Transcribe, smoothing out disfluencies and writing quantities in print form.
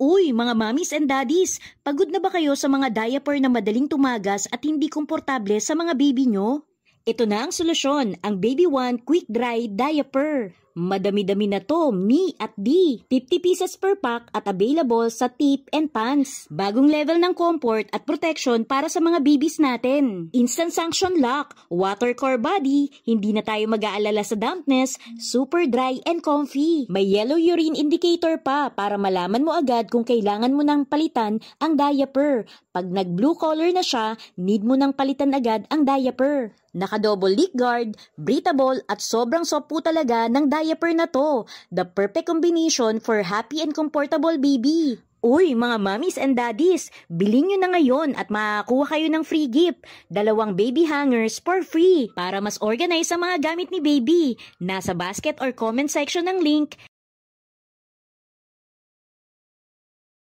Uy, mga mommies and daddies, pagod na ba kayo sa mga diaper na madaling tumagas at hindi komportable sa mga baby nyo? Ito na ang solusyon, ang Baby One Quick Dry Diaper. Madami-dami na to, me at D. 50 pieces per pack at available sa tip and pants. Bagong level ng comfort at protection para sa mga babies natin. Instant suction lock, water core body, hindi na tayo mag-aalala sa dampness, super dry and comfy. May yellow urine indicator pa para malaman mo agad kung kailangan mo nang palitan ang diaper. Pag nag-blue color na siya, need mo nang palitan agad ang diaper. Naka-double leak guard, breathable at sobrang soft po talaga ng diaper na to. The perfect combination for happy and comfortable baby. Uy, mga mommies and daddies, bilhin nyo na ngayon at makakuha kayo ng free gift. 2 baby hangers for free para mas organize ang mga gamit ni baby. Nasa basket or comment section ng link.